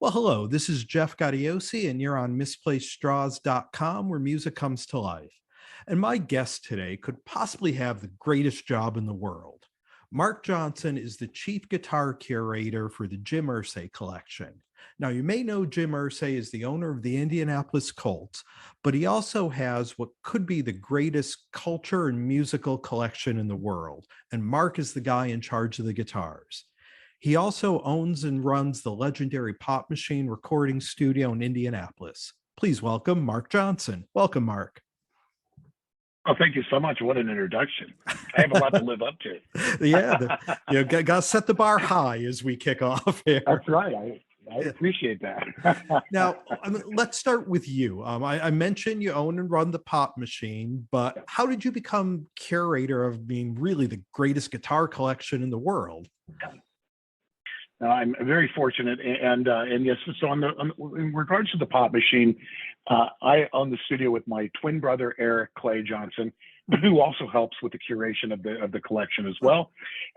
Well, hello, this is Jeff Gaudiosi, and you're on misplacedstraws.com where music comes to life. And my guest today could possibly have the greatest job in the world. Marc Johnson is the chief guitar curator for the Jim Irsay Collection. Now, you may know Jim Irsay is the owner of the Indianapolis Colts, but he also has what could be the greatest culture and musical collection in the world. And Marc is the guy in charge of the guitars. He also owns and runs the legendary Pop Machine recording studio in Indianapolis. Please welcome Marc Johnson. Welcome, Marc. Oh, thank you so much. What an introduction. I have a lot to live up to. Yeah, got to set the bar high as we kick off here. That's right. I appreciate that. Now, let's start with you. I mentioned you own and run the Pop Machine, but how did you become curator of being really the greatest guitar collection in the world? I'm very fortunate, and yes. So, in regards to the Pop Machine, I own the studio with my twin brother Eric Clay Johnson, who also helps with the curation of the collection as well.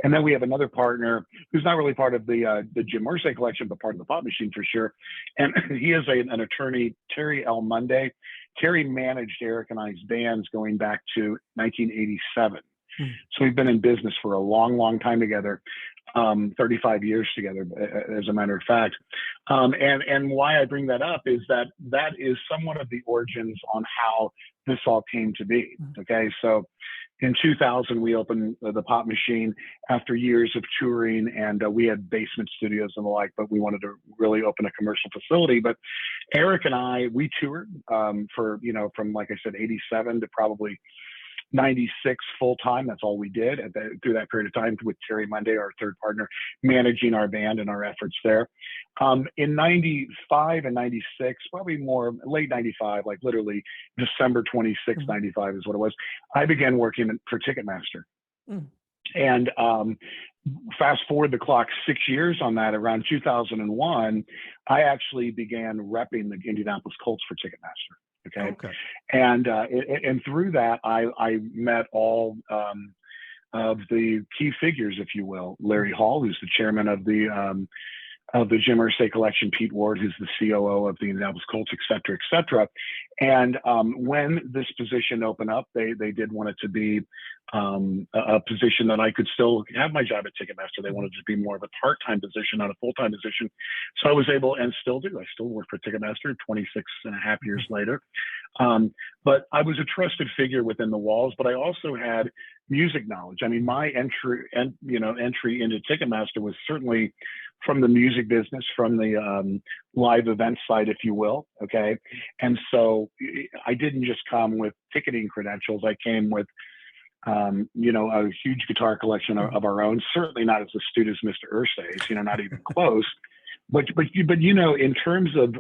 And then we have another partner who's not really part of the Jim Irsay Collection, but part of the Pop Machine for sure. And he is an attorney, Terry L. Monday. Terry managed Eric and I's bands going back to 1987. So we've been in business for a long, long time together. 35 years together, as a matter of fact. And why I bring that up is that is somewhat of the origins on how this all came to be. Okay, so in 2000, we opened the Pop Machine after years of touring, and we had basement studios and the like, but we wanted to really open a commercial facility. But Eric and I, we toured for, from, like I said, 87 to probably 96 full time. That's all we did through that period of time, with Terry Monday, our third partner, managing our band and our efforts there. In 95 and 96, probably more late 95, like literally December 26, 95 is what it was. I began working for Ticketmaster. And fast forward the clock 6 years on that, around 2001, I actually began repping the Indianapolis Colts for Ticketmaster. Okay. And through that, I met all of the key figures, if you will. Larry Hall, who's the chairman of the Jim Irsay Collection, Pete Ward, who's the COO of the Indianapolis Colts, et cetera, et cetera. And when this position opened up, they did want it to be a position that I could still have my job at Ticketmaster. They wanted it to be more of a part-time position, not a full-time position. So I was able, and still do, I still work for Ticketmaster 26 and a half years later. But I was a trusted figure within the walls, but I also had music knowledge. I mean, my entry into Ticketmaster was certainly from the music business, from the live event side, if you will. Okay. And so I didn't just come with ticketing credentials. I came with, a huge guitar collection of our own, certainly not as astute as Mr. Irsay's, not even close. But in terms of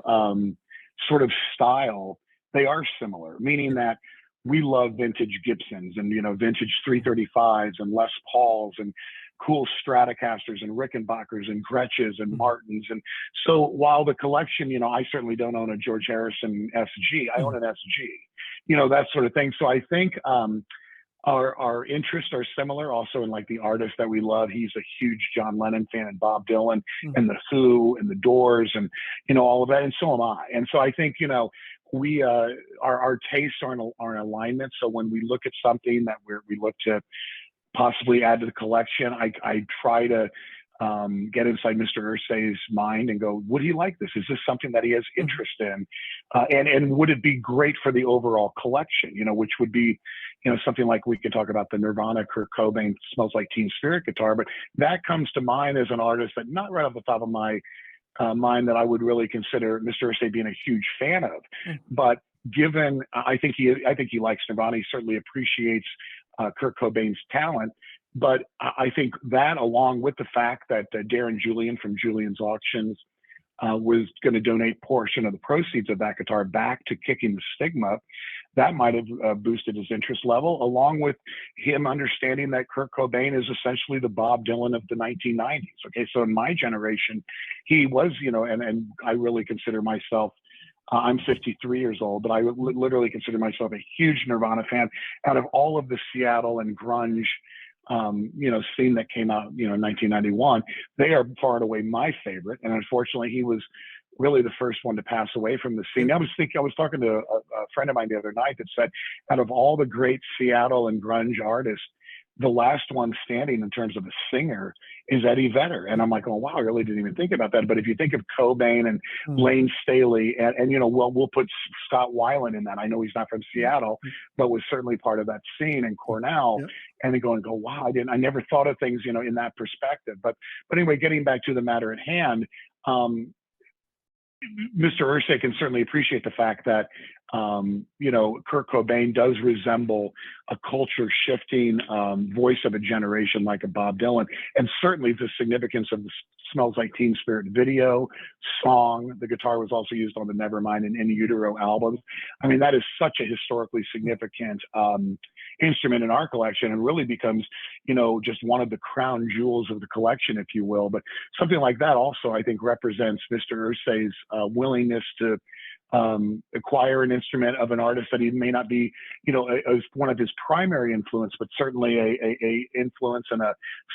sort of style, they are similar, meaning that we love vintage Gibsons and, vintage 335s and Les Pauls and cool Stratocasters and Rickenbackers and Gretches and Martins. And so while the collection, I certainly don't own a George Harrison SG, I own an SG, that sort of thing. So I think our interests are similar also in like the artists that we love. He's a huge John Lennon fan and Bob Dylan and the Who and the Doors and, all of that. And so am I. And so I think, we our tastes are in alignment. So when we look at something that we look to possibly add to the collection, I try to get inside Mr. Irsay's mind and go, would he like this? Is this something that he has interest in? And would it be great for the overall collection? Which would be, something like we could talk about the Nirvana Kurt Cobain Smells Like Teen Spirit guitar, but that comes to mind as an artist that not right off the top of my mind that I would really consider Mr. Irsay being a huge fan of. But given, I think he likes Nirvana. He certainly appreciates Kurt Cobain's talent. But I think that, along with the fact that Darren Julian from Julian's Auctions was going to donate a portion of the proceeds of that guitar back to Kicking the Stigma, that might have boosted his interest level, along with him understanding that Kurt Cobain is essentially the Bob Dylan of the 1990s. Okay, so in my generation, he was, and I really consider myself, I'm 53 years old, but I literally consider myself a huge Nirvana fan. Out of all of the Seattle and grunge scene that came out, in 1991, they are far and away my favorite. And unfortunately, he was really the first one to pass away from the scene. I was talking to a friend of mine the other night that said, out of all the great Seattle and grunge artists, the last one standing in terms of a singer is Eddie Vedder. And I'm like, oh, wow, I really didn't even think about that. But if you think of Cobain and Lane Staley, and you know, we'll put Scott Weiland in that. I know he's not from Seattle, but was certainly part of that scene, and Cornell. And they go, wow, I never thought of things, you know, in that perspective. But anyway, getting back to the matter at hand, Mr. Irsay can certainly appreciate the fact that, you know, Kurt Cobain does resemble a culture shifting voice of a generation like a Bob Dylan. And certainly the significance of the Smells Like Teen Spirit video, song. The guitar was also used on the Nevermind and In Utero albums. I mean, that is such a historically significant instrument in our collection, and really becomes, you know, just one of the crown jewels of the collection, if you will. But something like that also, I think, represents Mr. Irsay's willingness to acquire an instrument of an artist that he may not be, you know, as one of his primary influence, but certainly a influence and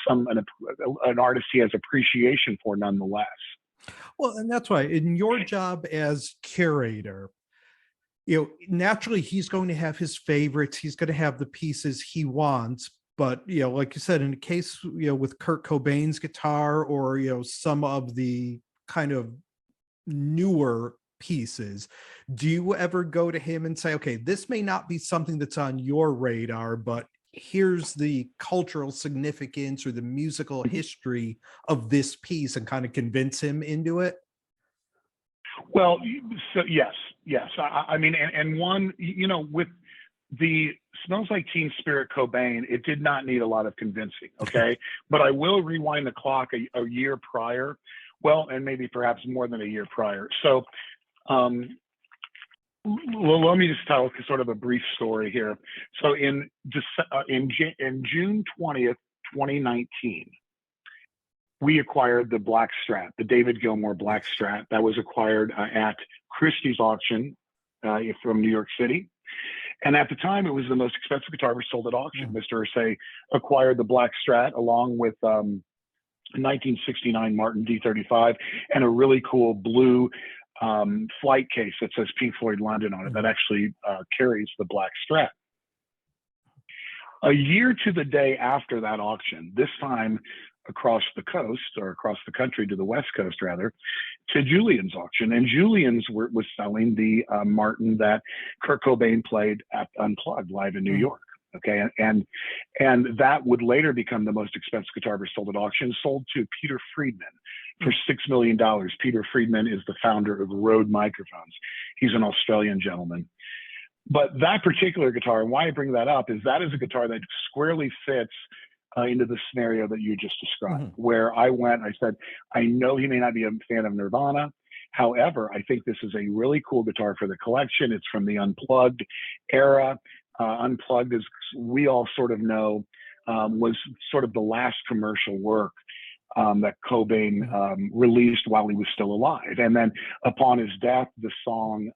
an artist he has appreciation for nonetheless. Well, and that's why in your job as curator, you know, naturally he's going to have his favorites. He's going to have the pieces he wants. But, you know, like you said, in the case, you know, with Kurt Cobain's guitar, or, you know, some of the kind of newer pieces, do you ever go to him and say, okay, this may not be something that's on your radar, but here's the cultural significance or the musical history of this piece, and kind of convince him into it? Well, so yes. I mean, and one, you know, with the Smells Like Teen Spirit Cobain, it did not need a lot of convincing, okay? But I will rewind the clock a year prior, well, and maybe perhaps more than a year prior. So well, let me just tell sort of a brief story here. So in June 20th, 2019, we acquired the Black Strat, the David Gilmour Black Strat, that was acquired at Christie's auction from New York City. And at the time, it was the most expensive guitar ever sold at auction. Mr. Irsay acquired the Black Strat along with a 1969 Martin D35 and a really cool blue flight case that says Pink Floyd London on it that actually carries the Black Strat. A year to the day after that auction, this time across the coast, or across the country to the West Coast rather, to Julian's auction. And Julian's was selling the Martin that Kurt Cobain played at Unplugged live in New York. Okay, and that would later become the most expensive guitar ever sold at auction, sold to Peter Friedman for $6 million. Peter Friedman is the founder of Rode Microphones. He's an Australian gentleman. But that particular guitar, and why I bring that up, is that is a guitar that squarely fits into the scenario that you just described, where I said, I know he may not be a fan of Nirvana. However, I think this is a really cool guitar for the collection. It's from the Unplugged era. Unplugged, as we all sort of know, was sort of the last commercial work that Cobain released while he was still alive. And then upon his death, the song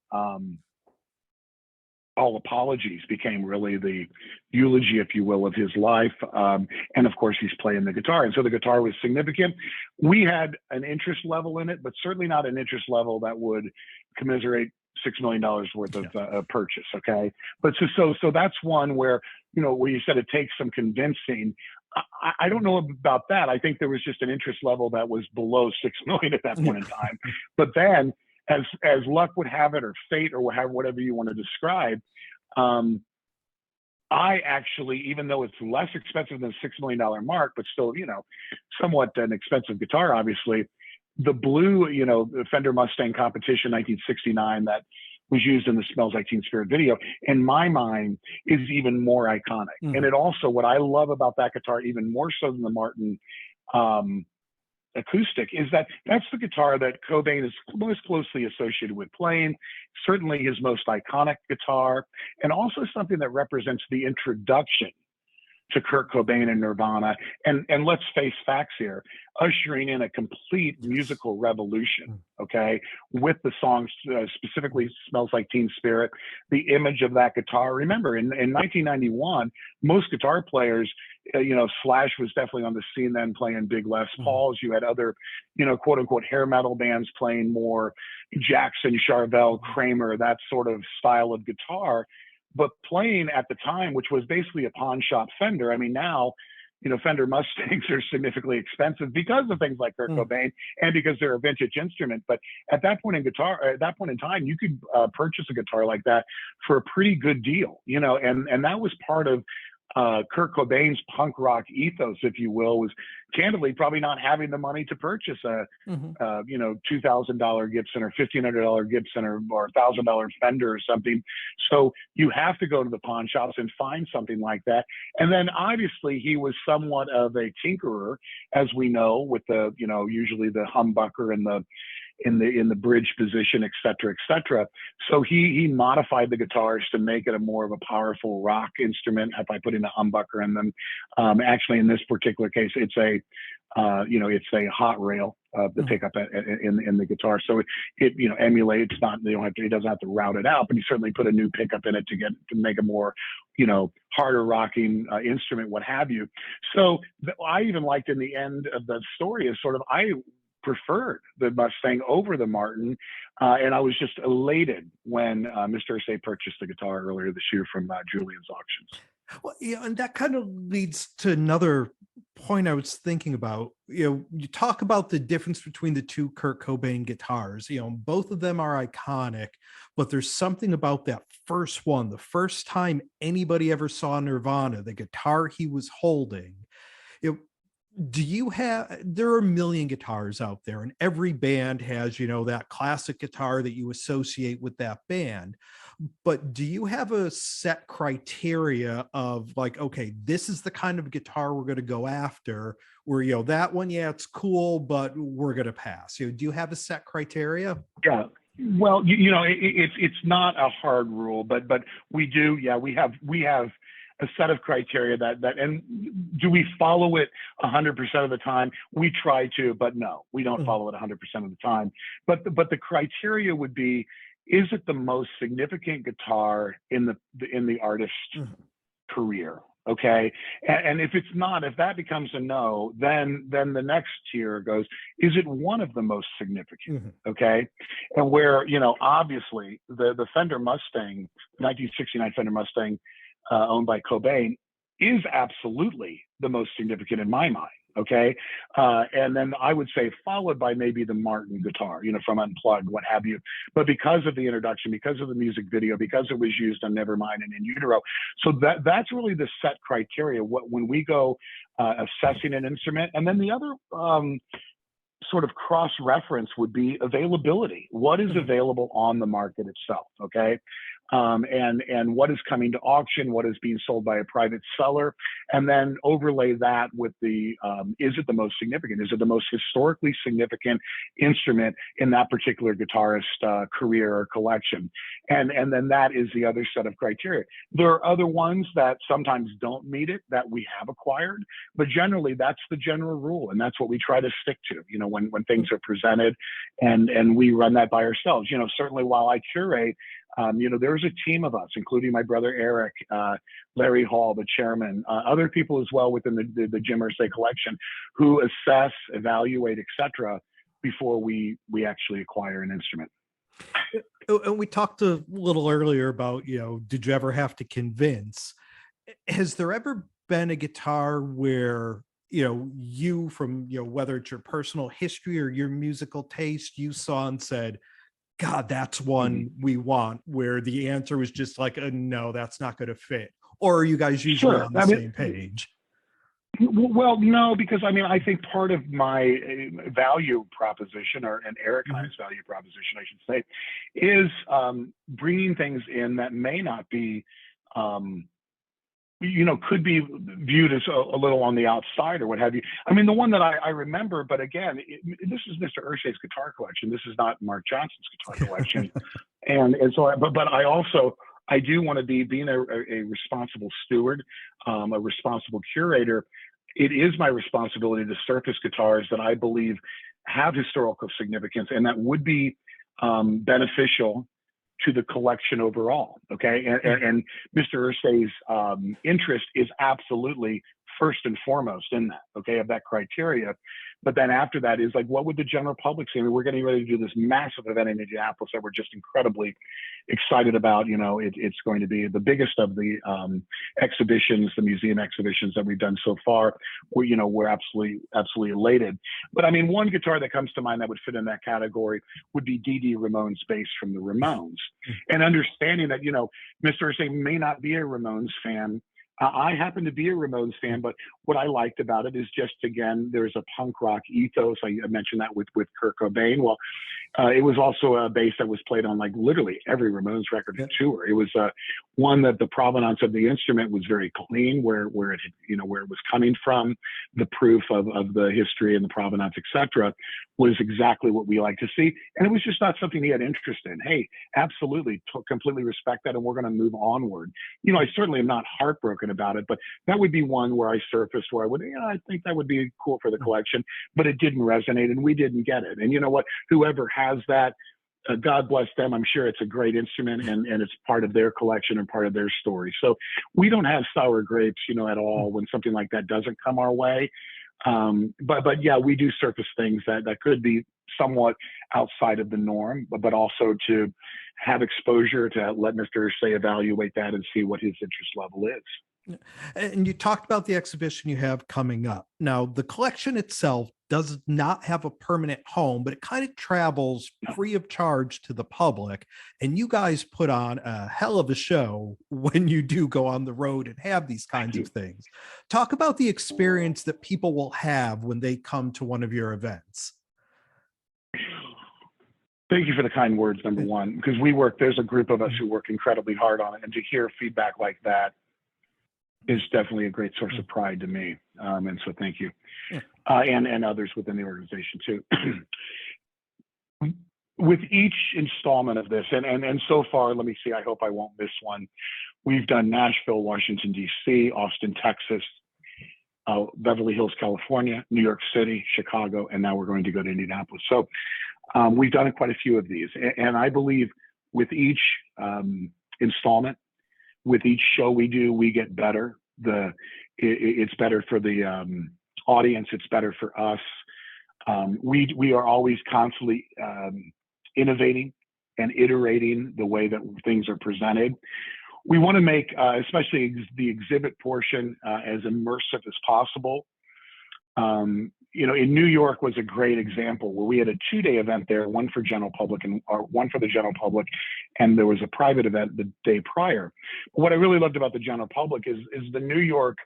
All Apologies became really the eulogy, if you will, of his life. And of course, he's playing the guitar. And so the guitar was significant. We had an interest level in it, but certainly not an interest level that would commiserate $6 million worth of purchase. Okay. But so that's one where, you know, where you said it takes some convincing. I don't know about that. I think there was just an interest level that was below 6 million at that point in time. But then, as luck would have it, or fate, or whatever you want to describe, I actually, even though it's less expensive than the $6 million mark, but still, you know, somewhat an expensive guitar, obviously, the blue, you know, the Fender Mustang Competition 1969 that was used in the Smells Like Teen Spirit video, in my mind, is even more iconic. And it also, what I love about that guitar, even more so than the Martin acoustic, is that that's the guitar that Cobain is most closely associated with playing, certainly his most iconic guitar, and also something that represents the introduction to Kurt Cobain and Nirvana, and let's face facts here, ushering in a complete musical revolution, okay, with the songs, specifically Smells Like Teen Spirit, the image of that guitar. Remember, in 1991, most guitar players, Slash was definitely on the scene then, playing big Les Pauls. You had other, quote unquote, hair metal bands playing more Jackson, Charvel, Kramer, that sort of style of guitar. But playing at the time, which was basically a pawn shop Fender. I mean, now, Fender Mustangs are significantly expensive because of things like Kurt Cobain and because they're a vintage instrument. But at that point in time, you could purchase a guitar like that for a pretty good deal, and that was part of Kurt Cobain's punk rock ethos, if you will, was candidly probably not having the money to purchase a $2,000 Gibson or $1,500 Gibson or $1,000 Fender or something. So you have to go to the pawn shops and find something like that. And then obviously he was somewhat of a tinkerer, as we know, with the usually the humbucker and the in the bridge position, et cetera, et cetera. So he modified the guitars to make it a more of a powerful rock instrument by putting a humbucker in them. Actually, in this particular case, it's a hot rail, the pickup in the guitar. So it emulates, not, he doesn't have to route it out, but he certainly put a new pickup in it to make a more, harder rocking instrument, what have you. So I even liked in the end of the story is sort of, I preferred the Mustang over the Martin, and I was just elated when Mr. Irsay purchased the guitar earlier this year from Julian's Auctions. Well, and that kind of leads to another point I was thinking about. You talk about the difference between the two Kurt Cobain guitars. Both of them are iconic, but there's something about that first one, the first time anybody ever saw Nirvana, the guitar he was holding. There are a million guitars out there, and every band has, that classic guitar that you associate with that band. But do you have a set criteria of like, okay, this is the kind of guitar we're going to go after, where, that one, yeah, it's cool, but we're going to pass? Do you have a set criteria? Yeah. Well, it's not a hard rule, but we do. Yeah, we have a set of criteria that, and do we follow it 100% of the time? We try to, but no, we don't follow it 100% of the time. But the criteria would be, is it the most significant guitar in the artist's career? Okay. And if it's not, if that becomes a no, then the next tier goes, is it one of the most significant? Okay. And where, obviously the Fender Mustang, 1969 Fender Mustang, owned by Cobain, is absolutely the most significant in my mind. Okay. And then I would say followed by maybe the Martin guitar, from Unplugged, what have you. But because of the introduction, because of the music video, because it was used on Nevermind and In Utero. So that's really the set criteria when we go assessing an instrument. And then the other sort of cross-reference would be availability. What is available on the market itself? Okay. And what is coming to auction, what is being sold by a private seller, and then overlay that with the, is it the most significant? Is it the most historically significant instrument in that particular guitarist career or collection? And then that is the other set of criteria. There are other ones that sometimes don't meet it that we have acquired, but generally that's the general rule, and that's what we try to stick to, when things are presented, and we run that by ourselves. Certainly while I curate, there's a team of us, including my brother Eric, Larry Hall, the chairman, other people as well within the Jim Irsay Collection, who assess, evaluate, etc., before we actually acquire an instrument. And we talked a little earlier about, did you ever have to convince? Has there ever been a guitar where, you from, whether it's your personal history or your musical taste, you saw and said, God, that's one we want, where the answer was just like, no, that's not going to fit? Or are you guys usually on the same page? Well, no, because I think part of my value proposition, and Eric and I's value proposition, I should say, is bringing things in that may not be, could be viewed as a little on the outside or what have you. The one that I remember, but again, this is Mr. Irsay's guitar collection. This is not Marc Johnson's guitar collection. and so, but I also I do want to being a responsible steward, a responsible curator. It is my responsibility to surface guitars that I believe have historical significance and that would be beneficial to the collection overall. Okay. And Mr. Irsay's interest is absolutely first and foremost in that, okay, of that criteria. But then after that is like, what would the general public say? I mean, we're getting ready to do this massive event in Indianapolis that we're just incredibly excited about. You know, it's going to be the biggest of the exhibitions, the museum exhibitions that we've done so far. We're absolutely elated. But I mean, one guitar that comes to mind that would fit in that category would be D.D. Ramone's bass from the Ramones. And understanding that, Mr. Irsay may not be a Ramones fan. I happen to be a Ramones fan, but what I liked about it is just, again, there's a punk rock ethos. I mentioned that with Kurt Cobain. Well, it was also a bass that was played on like literally every Ramones record and tour. It was one that the provenance of the instrument was very clean, where it where it was coming from, the proof of the history and the provenance, etc., was exactly what we like to see. And it was just not something he had interest in. Hey, absolutely, completely respect that, and we're going to move onward. I certainly am not heartbroken about it, but that would be one where I surfaced where I would, I think that would be cool for the collection, but it didn't resonate and we didn't get it. And you know what? Whoever has that, God bless them. I'm sure it's a great instrument and it's part of their collection and part of their story. So we don't have sour grapes, at all when something like that doesn't come our way. But yeah, we do surface things that could be somewhat outside of the norm, but also to have exposure to let Mr. Irsay evaluate that and see what his interest level is. And you talked about the exhibition you have coming up. Now, the collection itself does not have a permanent home, but it kind of travels free of charge to the public. And you guys put on a hell of a show when you do go on the road and have these kinds of things. Talk about the experience that people will have when they come to one of your events. Thank you for the kind words, number one, because there's a group of us who work incredibly hard on it. And to hear feedback like that is definitely a great source of pride to me. And so thank you. And others within the organization too. With each installment of this, and so far, let me see, I hope I won't miss one. We've done Nashville, Washington, D.C., Austin, Texas, Beverly Hills, California, New York City, Chicago, and now we're going to go to Indianapolis. So we've done quite a few of these. And I believe with each installment, with each show we do, we get better. It's better for the audience. It's better for us. We are always constantly innovating and iterating the way that things are presented. We want to make, especially the exhibit portion, as immersive as possible. In New York was a great example where we had a 2-day event there, one for general public one for the general public, and there was a private event the day prior. But what I really loved about the general public is the New York,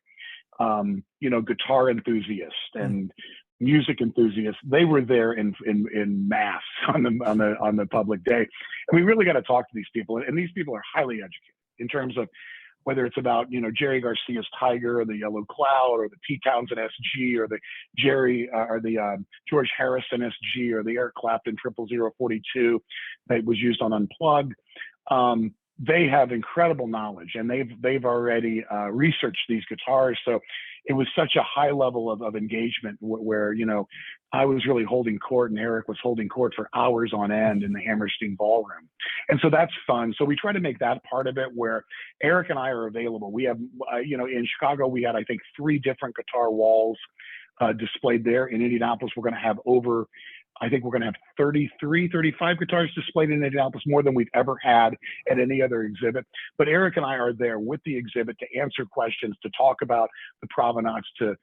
guitar enthusiasts and music enthusiasts. They were there in mass on the public day, and we really got to talk to these people. And these people are highly educated in terms of whether it's about, Jerry Garcia's Tiger or the Yellow Cloud or the Pete Townsend SG or the George Harrison SG or the Eric Clapton 00042 that was used on Unplugged. They have incredible knowledge and they've already researched these guitars. So it was such a high level of engagement where, I was really holding court and Eric was holding court for hours on end in the Hammerstein Ballroom. And so that's fun. So we try to make that part of it where Eric and I are available. We have, in Chicago, we had, I think, 3 different guitar walls displayed there. In Indianapolis, we're going to have I think we're going to have 35 guitars displayed in Indianapolis, more than we've ever had at any other exhibit. But Eric and I are there with the exhibit to answer questions, to talk about the provenance, to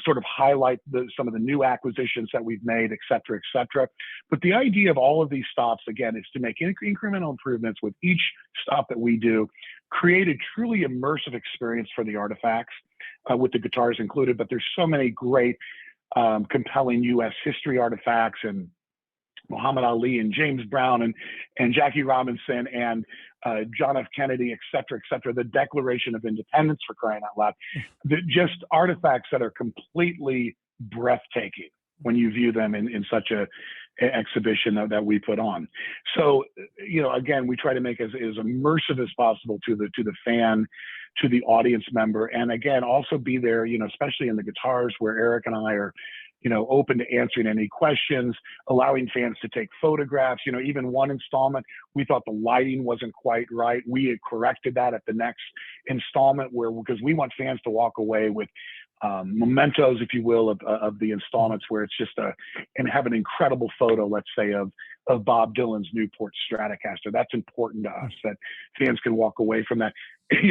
sort of highlight some of the new acquisitions that we've made, et cetera, et cetera. But the idea of all of these stops, again, is to make incremental improvements with each stop that we do, create a truly immersive experience for the artifacts, with the guitars included. But there's so many great compelling U.S. history artifacts and Muhammad Ali and James Brown and Jackie Robinson and John F. Kennedy, et cetera, the Declaration of Independence, for crying out loud. Just artifacts that are completely breathtaking when you view them in such a exhibition that we put on. So, again, we try to make it as immersive as possible to the fan, to the audience member, and again, also be there, especially in the guitars where Eric and I are, open to answering any questions, allowing fans to take photographs. Even one installment, we thought the lighting wasn't quite right. We had corrected that at the next installment because we want fans to walk away with mementos, if you will, of the installments, where it's just and have an incredible photo, let's say, of Bob Dylan's Newport Stratocaster. That's important to us, that fans can walk away from that.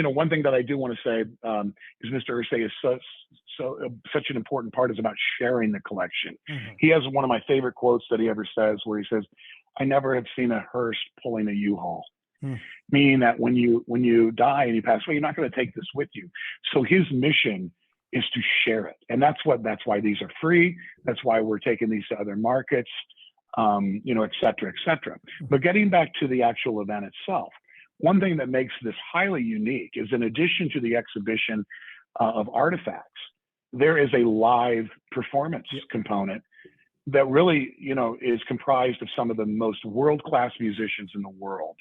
One thing that I do want to say is Mr. Irsay is such an important part is about sharing the collection. Mm-hmm. He has one of my favorite quotes that he ever says, where he says, "I never have seen a hearse pulling a U-Haul." Meaning that when you die and you pass away, you're not going to take this with you. So his mission is to share it, and that's why these are free. That's why we're taking these to other markets, et cetera, et cetera. But getting back to the actual event itself, one thing that makes this highly unique is, in addition to the exhibition of artifacts, there is a live performance component that really, is comprised of some of the most world-class musicians in the world,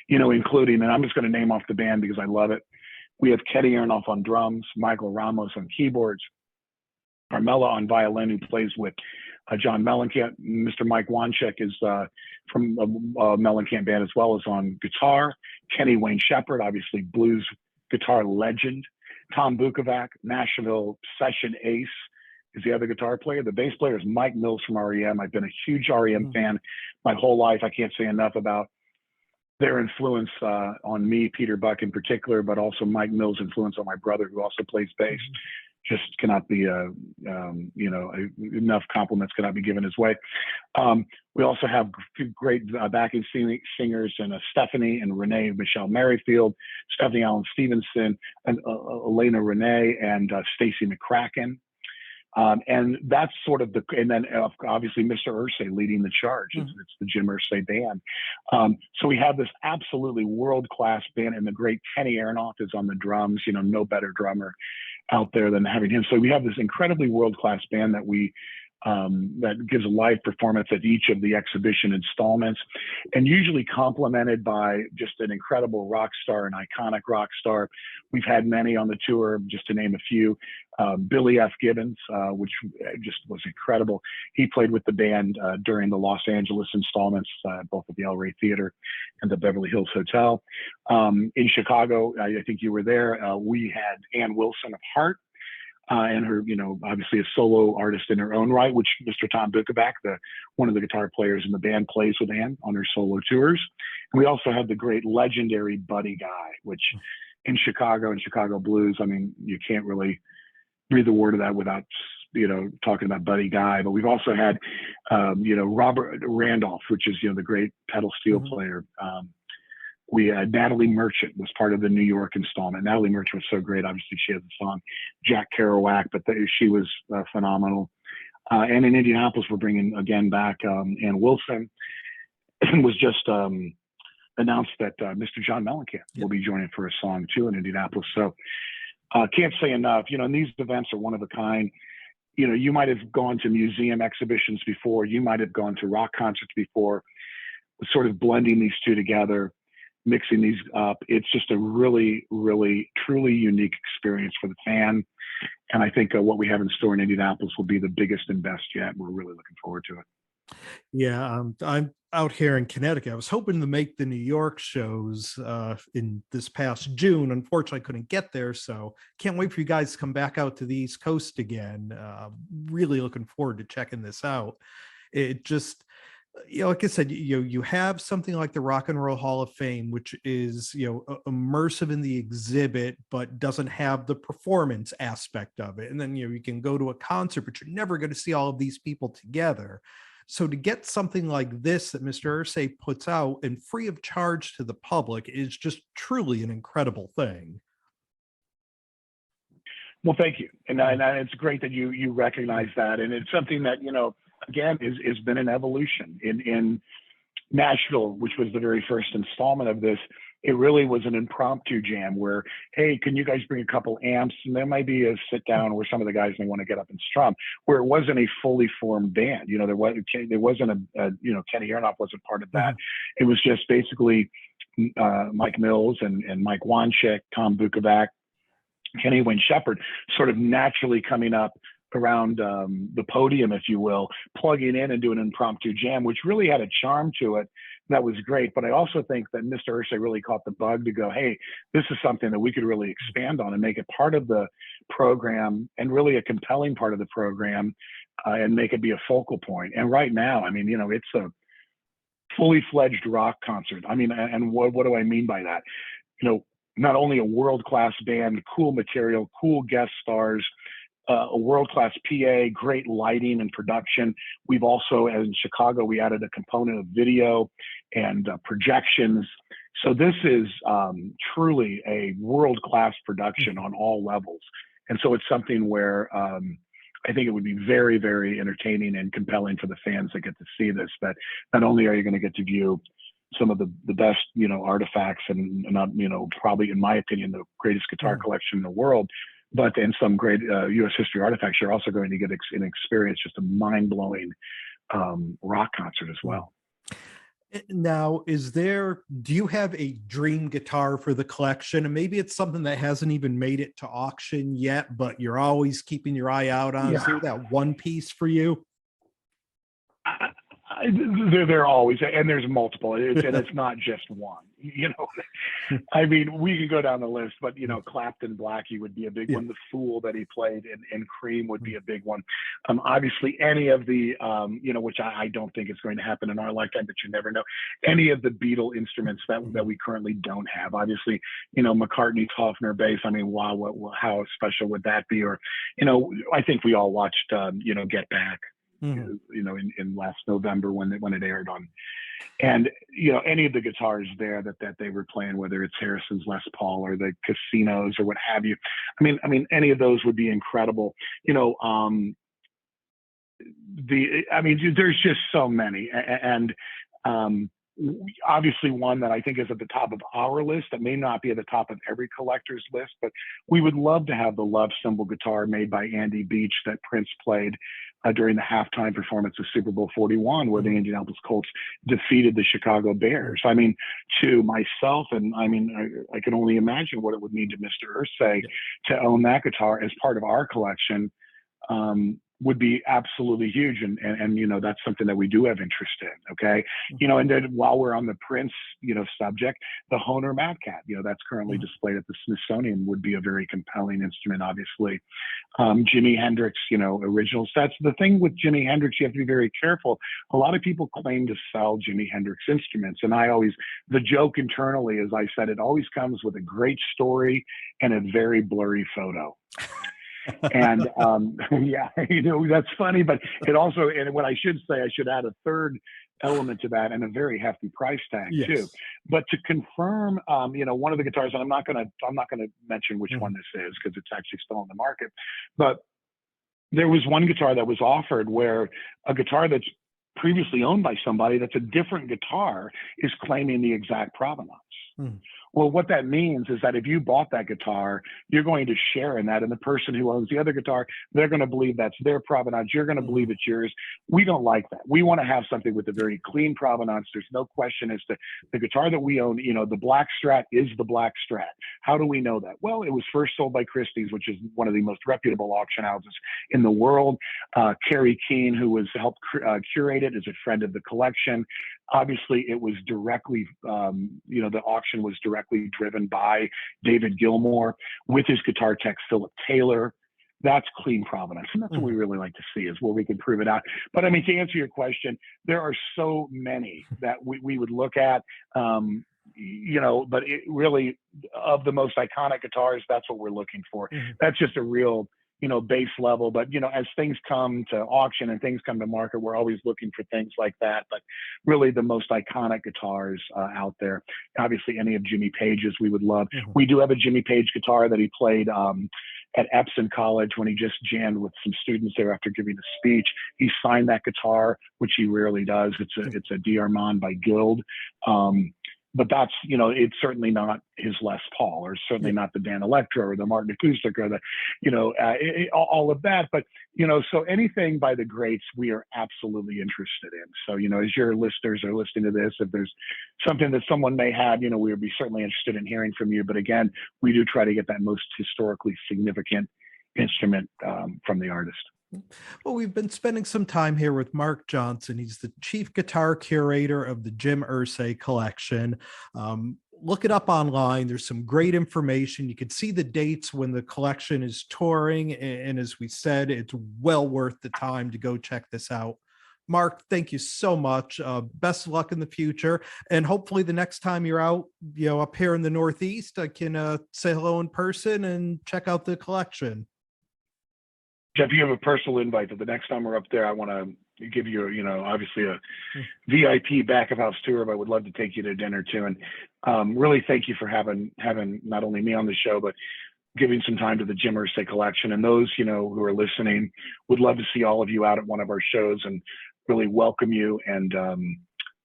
including, and I'm just going to name off the band because I love it. We have Kenny Aronoff on drums, Michael Ramos on keyboards, Carmela on violin, who plays with John Mellencamp. Mr. Mike Wanchek is from Mellencamp band, as well as on guitar. Kenny Wayne Shepherd, obviously blues guitar legend. Tom Bukovac, Nashville session ace, is the other guitar player. The bass player is Mike Mills from REM. I've been a huge REM fan my whole life. I can't say enough about their influence on me, Peter Buck in particular, but also Mike Mills' influence on my brother, who also plays bass. Just cannot be, enough compliments cannot be given his way. We also have great backing singers, and Stephanie and Renee Michelle Merrifield, Stephanie Allen Stevenson, and Elena Renee, and Stacy McCracken. And that's sort of and then obviously Mr. Irsay leading the charge. It's the Jim Irsay band. So we have this absolutely world-class band, and the great Kenny Aronoff is on the drums, no better drummer out there than having him. So we have this incredibly world-class band that that gives a live performance at each of the exhibition installments, and usually complemented by just an incredible rock star, an iconic rock star. We've had many on the tour, just to name a few. Billy F. Gibbons, which just was incredible. He played with the band during the Los Angeles installments, both at the El Rey Theater and the Beverly Hills Hotel. In Chicago, I think you were there, we had Ann Wilson of Heart, and her, obviously a solo artist in her own right, which Mr. Tom Bukovac, one of the guitar players in the band, plays with Ann on her solo tours. And we also have the great legendary Buddy Guy, which in Chicago and Chicago blues, I mean, you can't really breathe a word of that without, talking about Buddy Guy. But we've also had, Robert Randolph, which is, the great pedal steel player. We had Natalie Merchant was part of the New York installment. Natalie Merchant was so great. Obviously, she has a song, Jack Kerouac, but she was phenomenal. And in Indianapolis, we're bringing again back Ann Wilson. It was just announced that Mr. John Mellencamp will be joining for a song too in Indianapolis. So can't say enough. And these events are one of a kind. You might have gone to museum exhibitions before. You might have gone to rock concerts before. Sort of blending these two together, mixing these up. It's just a really, really, truly unique experience for the fan. And I think what we have in store in Indianapolis will be the biggest and best yet. We're really looking forward to it. Yeah, I'm out here in Connecticut. I was hoping to make the New York shows in this past June. Unfortunately, I couldn't get there. So can't wait for you guys to come back out to the East Coast again. Really looking forward to checking this out. It just, like I said, you have something like the Rock and Roll Hall of Fame, which is, immersive in the exhibit, but doesn't have the performance aspect of it. And then, you can go to a concert, but you're never going to see all of these people together. So to get something like this that Mr. Irsay puts out and free of charge to the public is just truly an incredible thing. Well, thank you. And it's great that you recognize that. And it's something that, again, has been an evolution in Nashville, which was the very first installment of this. it really was an impromptu jam where, hey, can you guys bring a couple amps? And there might be a sit down where some of the guys may want to get up and strum, where it wasn't a fully formed band. You know, there wasn't you know, Kenny Aronoff wasn't part of that. It was just basically Mike Mills and Mike Wanchik, Tom Bukovac, Kenny Wayne Shepherd sort of naturally coming up around the podium, if you will, plugging in and doing an impromptu jam, which really had a charm to it. That was great. But I also think that Mr. Irsay really caught the bug to go, hey, this is something that we could really expand on and make it part of the program, and really a compelling part of the program, and make it be a focal point. And right now, I mean, you know, it's a fully fledged rock concert. I mean, and what do I mean by that? You know, not only a world-class band, cool material, cool guest stars, a world-class PA, great lighting and production. We've also, in Chicago, we added a component of video and projections. So this is truly a world-class production on all levels. And so it's something where I think it would be very, very entertaining and compelling for the fans that get to see this. But not only are you going to get to view some of the best, you know, artifacts and you know, probably in my opinion, the greatest guitar collection in the world, but in some great U.S. history artifacts, you're also going to get an experience, just a mind-blowing rock concert as well. Now, do you have a dream guitar for the collection? And maybe it's something that hasn't even made it to auction yet, but you're always keeping your eye out on. Is there that one piece for you? They're always, and there's multiple, and it's not just one. You know, I mean, we could go down the list, but you know, Clapton Blackie would be a big one. The Fool that he played in Cream would be a big one. Obviously, any of the, you know, which I don't think is going to happen in our lifetime, but you never know. Any of the Beatle instruments that we currently don't have. Obviously, you know, McCartney's Hofner bass. I mean, wow, how special would that be? Or, you know, I think we all watched, you know, Get Back. You know, in last November when it aired on, and you know, any of the guitars there that they were playing, whether it's Harrison's Les Paul or the Casinos or what have you, I mean, any of those would be incredible. You know, there's just so many, and obviously one that I think is at the top of our list that may not be at the top of every collector's list, but we would love to have the Love Symbol guitar made by Andy Beach that Prince played during the halftime performance of Super Bowl 41, where the Indianapolis Colts defeated the Chicago Bears. I mean, to myself, and I mean, I can only imagine what it would mean to Mr. Irsay to own that guitar as part of our collection. Would be absolutely huge, and you know, that's something that we do have interest in. Okay, you know, and then while we're on the Prince, you know, subject, the Hohner Mad Cat, you know, that's currently displayed at the Smithsonian, would be a very compelling instrument. Obviously, Jimi Hendrix, you know, original sets. The thing with Jimi Hendrix, you have to be very careful. A lot of people claim to sell Jimi Hendrix instruments, and the joke internally, as I said, it always comes with a great story and a very blurry photo. And yeah, you know, that's funny, but it also, and what I should say, I should add a third element to that, and a very hefty price tag too. But to confirm, you know, one of the guitars, and I'm not gonna mention which one this is because it's actually still on the market, but there was one guitar that was offered where a guitar that's previously owned by somebody that's a different guitar is claiming the exact provenance. Well, what that means is that if you bought that guitar, you're going to share in that. And the person who owns the other guitar, they're going to believe that's their provenance. You're going to believe it's yours. We don't like that. We want to have something with a very clean provenance. There's no question as to the guitar that we own, you know, the Black Strat is the Black Strat. How do we know that? Well, it was first sold by Christie's, which is one of the most reputable auction houses in the world. Kerry Keane, who was helped curate it, is a friend of the collection. Obviously, it was directly, you know, the auction was directly driven by David Gilmour with his guitar tech, Philip Taylor. That's clean provenance. And that's what we really like to see, is where we can prove it out. But I mean, to answer your question, there are so many that we would look at, you know, but it really, of the most iconic guitars, that's what we're looking for. That's just a real, you know, base level. But, you know, as things come to auction and things come to market, we're always looking for things like that. But really the most iconic guitars out there, obviously any of Jimmy Page's we would love. We do have a Jimmy Page guitar that he played at Epson College when he just jammed with some students there after giving a speech. He signed that guitar, which he rarely does. It's a D'Armand by Guild. but that's, it's certainly not his Les Paul, or certainly not the Dan Electro or the Martin Acoustic or the, all of that. But, so anything by the greats, we are absolutely interested in. So, as your listeners are listening to this, if there's something that someone may have, we would be certainly interested in hearing from you. But again, we do try to get that most historically significant instrument from the artist. Well, we've been spending some time here with Marc Johnson. He's the chief guitar curator of the Jim Irsay Collection. Look it up online. There's some great information. You can see the dates when the collection is touring. And as we said, it's well worth the time to go check this out. Marc, thank you so much. Best of luck in the future. And hopefully the next time you're out, up here in the Northeast, I can say hello in person and check out the collection. Jeff, you have a personal invite that the next time we're up there, I want to give you, obviously a VIP back of house tour, but I would love to take you to dinner too. And really thank you for having not only me on the show, but giving some time to the Jim Irsay Collection. And those, who are listening, would love to see all of you out at one of our shows and really welcome you. And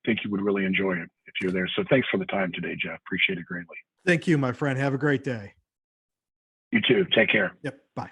think you would really enjoy it if you're there. So thanks for the time today, Jeff. Appreciate it greatly. Thank you, my friend. Have a great day. You too. Take care. Yep. Bye.